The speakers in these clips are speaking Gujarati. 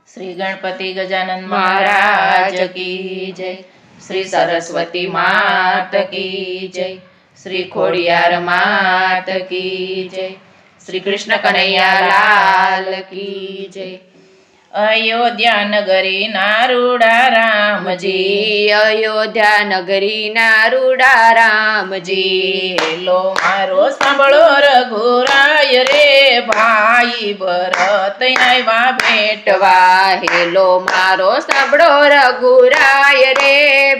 श्री गणपति गजानन महाराज की जय। श्री सरस्वती मात की जय। श्री खोडियार मात की जय। श्री कृष्ण कन्हैया लाल की जय। अयोध्या नगरी नारूड़ा रामजी, अयोध्या नगरी नारूड़ा रामजी। હેલો મારો સાંભળો રઘુરાય રે, ભાઈ ભરત આવ્યા ભેટવા. હેલો મારો સાંભળો રઘુરાય રે,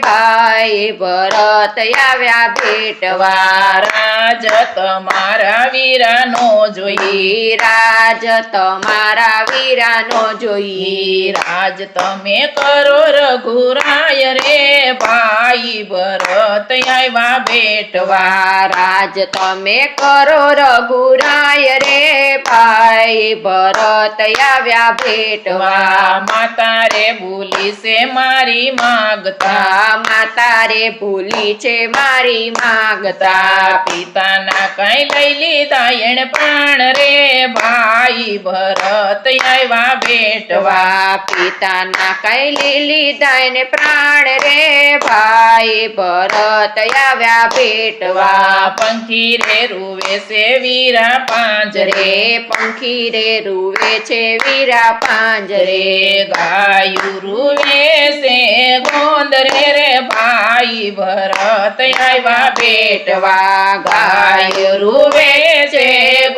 ભાઈ ભરત આવ્યા ભેટવા. રાજ તમારા વીરાનો જોઈ, રાજ તમારા વીરાનો જોઈ. રાજ તમે કરો રઘુરાય રે, ભાઈ ભરત આવ્યા ભેટવા. રાજ તમે કરો રઘુરાય રે, ભાઈ ભરત આવ્યા ભેટવા. માતા રે ભૂલી છે મારી માગતા, માતા રે ભૂલી છે મારી માગતા. પિતાના કઈ લઈ લીધા એણે પ્રાણ રે, ભાઈ ભરત આવ્યા ભેટવા. પિતાના કઈ લઈ લીધા એને પ્રાણ રે, ભાઈ ભરત આવ્યા ભેટવા. પંખી રે રૂવે છે વીરા પાંજરે, પંખી રે રૂવે છે વીરા પાંજરે. ગાયું રૂવે છે ગોંદરે રે, ભાઈ ભરત આવ્યા ભેટવા. ગાયું રૂવે છે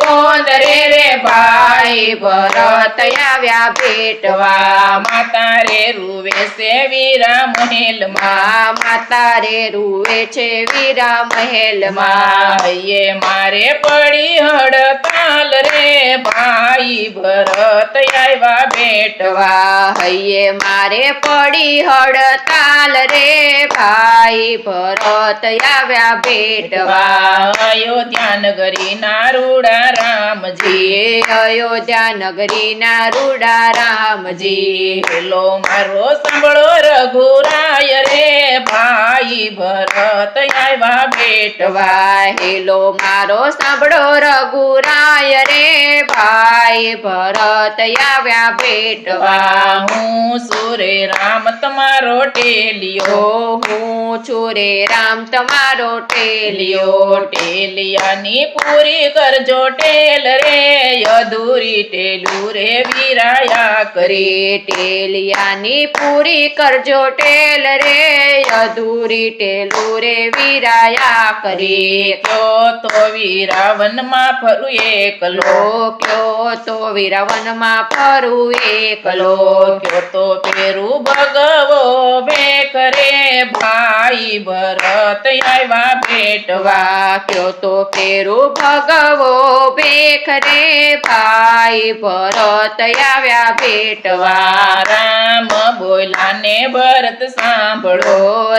ગોંદરે રે, ભાઈ ભરત આવ્યા ભેટવા. માતા રે રૂવે છે વીરા મહેલમાં, માતા રે રૂવે છે વીરા મહેલમાં. હૈયે મારે પડી હડતાલ રે, ભાઈ ભરત આવ્યા ભેટવા. હૈયે મારે પડી હડતાલ રે, ભાઈ ભરત આવ્યા ભેટવા. અયોધ્યા નગરી નારૂડા રામજી, અયોધ્યા નગરી નારૂડા રામજી. હેલો મારો સાંભળો રઘુરાય રે, ભાઈ ભરત આવ્યા ભેટવા. હેલો મારો સાંભળો રઘુરાય રે, ભાઈ ભરત આવ્યા ભેટવા. હું સુરે રામ તમારો ટેલિયો, હું છું રે રામ તમારો ટેલિયો. ટેલિયાની પૂરી કરજો ટેલ રે, અધૂરી ટેલું રે વીરાયા કરી. ટેલિયાની પૂરી કરજો ટેલ રે, અધૂરી ટેલું રે વીરાયા કરી. કયો તો વીરાવનમાં ફરું એકલો, કયો તો વીરાવનમાં ફરું એકલો. કયો તો પેરું ભગવો ભેખ રે, ભાઈ ભરત આવ્યા ભેટવા. કયો તો પેરું ભગવો ભેખ રે, ભાઈ ભરત આવ્યા ભેટવા. રામ બોલ્યા ને ભરત સાંભળો,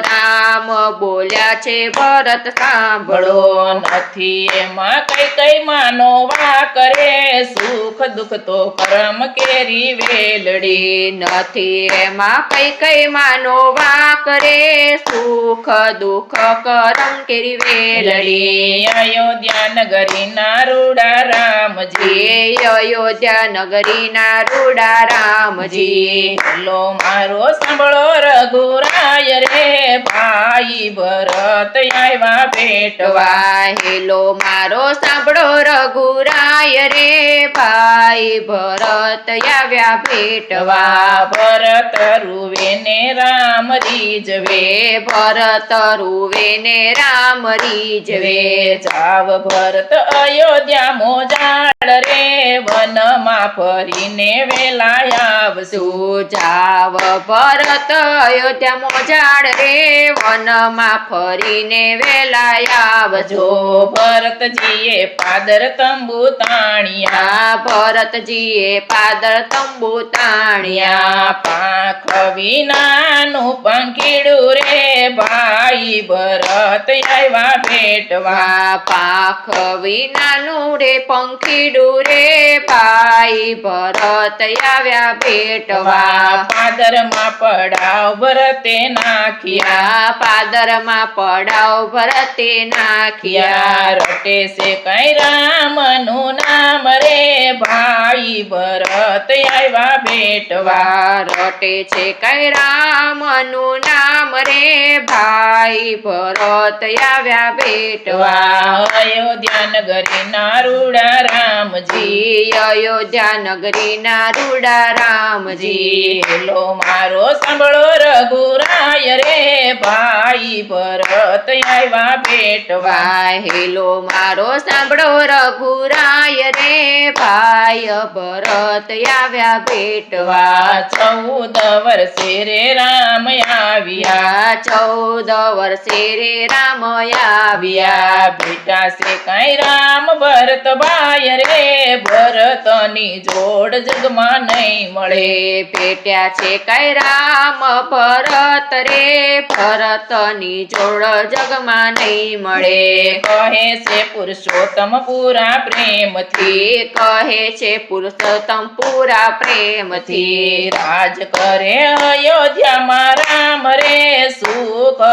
રામ બોલ્યા છે ભરત સાંભળો. નથી એમાં કઈ કઈ માનો વાક રે, સુખ દુઃખ તો કર્મ કેરી વેલડી. નથી એમાં કઈ કઈ માનો વાક રે, સુખ દુઃખ કરમ કેરી વેલડી. અયોધ્યા નગરી નારૂડા રામજી, અયોધ્યા નગરી નારૂડા રામજી. હેલો મારો સાંભળો રઘુરાય રે, ભાઈ ભરત આવ્યા ભેટવા. હેલો મારો સાંભળો રઘુરાય રે, ભાઈ ભરત આવ્યા ભેટવા. ભરત રૂવે ને રામ રીજવે, ભરત રૂવે ને રામ રીજવે. જાવ ભરત અયોધ્યા મોજાડ રે, વનમાં ફરીને વેલા આવશું. જાવ ભરત અયોધ્યા મોજાડ રે, વનમાં ફરીને વેલા આવજો. ભરતજીએ પાદર તંબુ તાણ્યા, ભરતજીએ પાદર તંબુ તાણ્યા. પાંખ વિનાનું પંખીડું રે, ભાઈ ભરત આવ્યા ભેટવા. પાંખ વિનાનું રે પંખીડું રે, ભાઈ ભરત આવ્યા ભેટવા પાદરમાં પડાવ ભરતે નાખ્યા પાદરમાં પડાવ ભરતે નાખ્યા રટે છે કઈ રામનું નામ રે ભાઈ ભરત આવ્યા ભેટવા રટે છે કઈ રામનું નામ રે ભાઈ ભરત આવ્યા ભેટવા અયોધ્યા નગરીના રૂડા રામજી અયોધ્યા નગરીના રૂડા રામજી હેલો મારો સાંભળો રઘુરાય રે ભાઈ ભરત આવ્યા ભેટવા હેલો મારો સાંભળો રઘુરાય રે ભાઈ ભરત આવ્યા ભેટવા 14 વર્ષે રે રામ આવ્યા 14 વર્ષે રે રામ આવ્યા બેટા છે કઈ રામ ભરત ભાઈ રે ભરતની જોડ જગમાં નહીં મળે પેટ્યા છે કઈ રામ ભરત રે ભરતની જોડ જગમાં નહીં મળે કહે છે પુરુષોત્તમ પૂરા પ્રેમથી કહે છે પુરુષોત્તમ પૂરા પ્રેમથી રાજ કરે અયોધ્યામાં રામ રે સુખ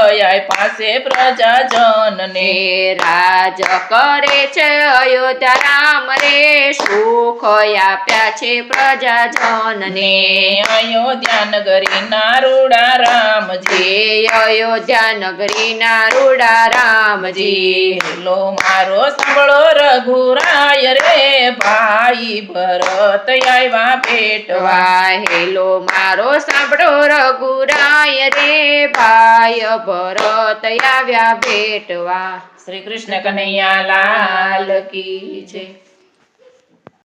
પાસે પ્રજાજનને રાજ કરે છે અયોધ્યા રામ રે સુખ આપ્યા છે પ્રજાજનને અયોધ્યા નગરીના રૂડા રામજી અયોધ્યા નગરીના રૂડા રામજી હેલો મારો સાંભળો રઘુરાય રે ભાઈ ભરત આવ્યા ભેટવા હેલો મારો સાંભળો રઘુરાય રે ભાઈ ભરત આવ્યા ભેટવા શ્રી કૃષ્ણ કનૈયા લાલ કી જય.